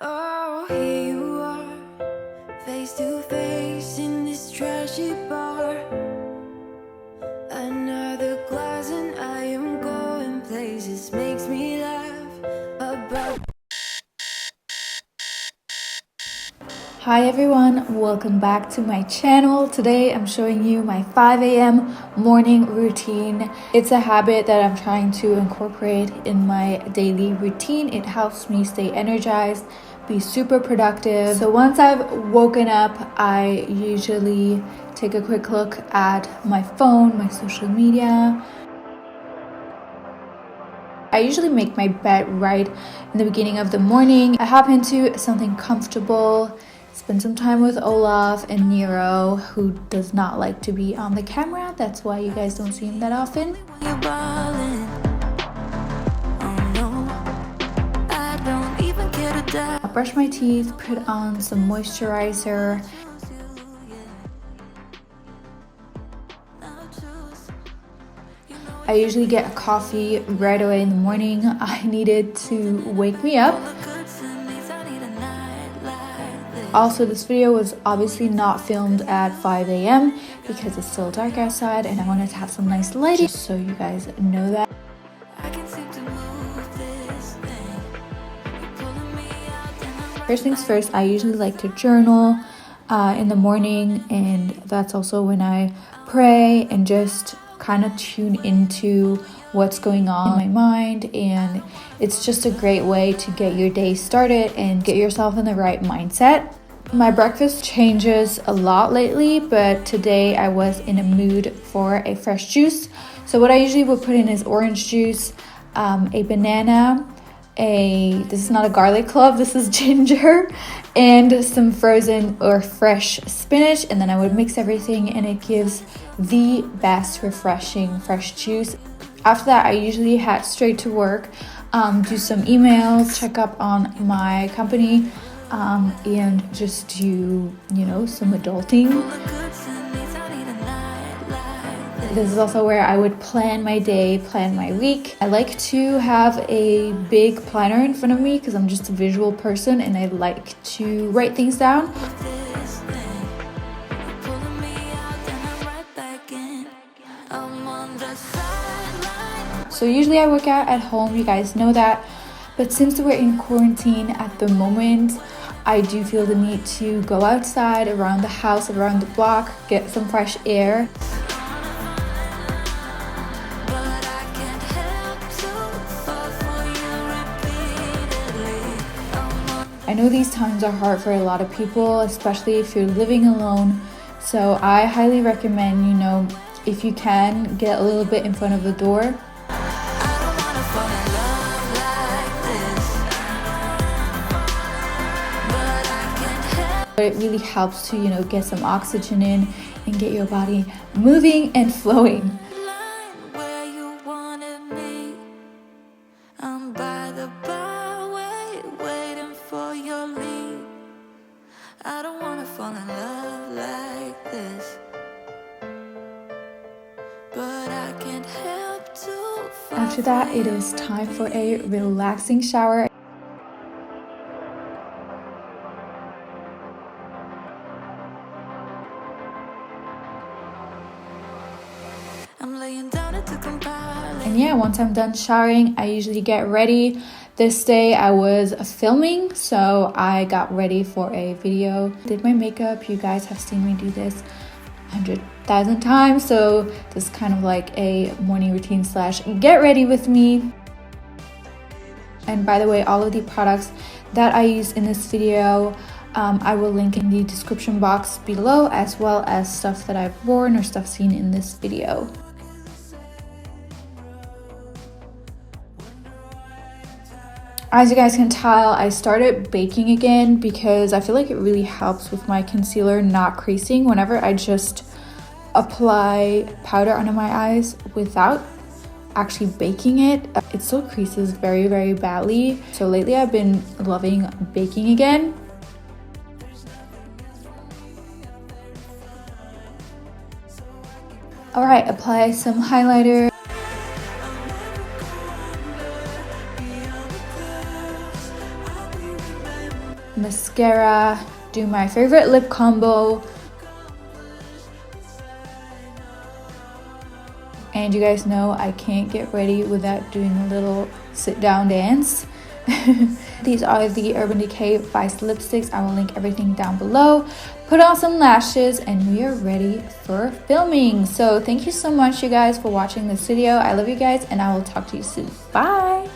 Oh, here you are, face to face in this trashy bar. Another glass and I am going places, makes me laugh about. Hi everyone, welcome back to my channel. Today I'm showing you my 5 a.m. morning routine. It's a habit that I'm trying to incorporate in my daily routine. It helps me stay energized, be super productive. So once I've woken up, I usually take a quick look at my phone, my social media. I usually make my bed right in the beginning of the morning. I hop into something comfortable, spend some time with Olaf and Nero, who does not like to be on the camera. That's why you guys don't see him that often. I brush my teeth, put on some moisturizer. I usually get a coffee right away in the morning. I need it to wake me up. Also, this video was obviously not filmed at 5 a.m. because it's still dark outside and I wanted to have some nice lighting, just so you guys know that. First things first, I usually like to journal in the morning, and that's also when I pray and just kind of tune into what's going on in my mind. And it's just a great way to get your day started and get yourself in the right mindset. My breakfast changes a lot lately, but today I was in a mood for a fresh juice. So what I usually would put in is orange juice, a banana, this is not a garlic clove, this is ginger, and some frozen or fresh spinach, and then I would mix everything and it gives the best refreshing fresh juice. After that, I usually head straight to work, do some emails, check up on my company, and just do, some adulting. This is also where I would plan my day, plan my week. I like to have a big planner in front of me because I'm just a visual person and I like to write things down. So usually I work out at home, you guys know that. But since we're in quarantine at the moment, I do feel the need to go outside, around the house, around the block, get some fresh air. I know these times are hard for a lot of people, especially if you're living alone. So I highly recommend, if you can, get a little bit in front of the door. It really helps to, get some oxygen in and get your body moving and flowing. I don't wanna fall in love like this, but I can't help to. After that, it is time for a relaxing shower. I'm laying down at the compile. And yeah, once I'm done showering, I usually get ready. This day I was filming, so I got ready for a video. Did my makeup. You guys have seen me do this 100,000 times, so this is kind of like a morning routine / get ready with me. And by the way, all of the products that I use in this video, I will link in the description box below, as well as stuff that I've worn or stuff seen in this video. As you guys can tell, I started baking again because I feel like it really helps with my concealer not creasing whenever I just apply powder under my eyes without actually baking it. It still creases very, very badly. So lately I've been loving baking again. Alright, apply some highlighter. mascara, do my favorite lip combo. And you guys know I can't get ready without doing a little sit down dance. These are the Urban Decay Vice lipsticks. I will link everything down below. Put on some lashes and we are ready for filming. So thank you so much, you guys, for watching this video. I love you guys and I will talk to you soon. Bye.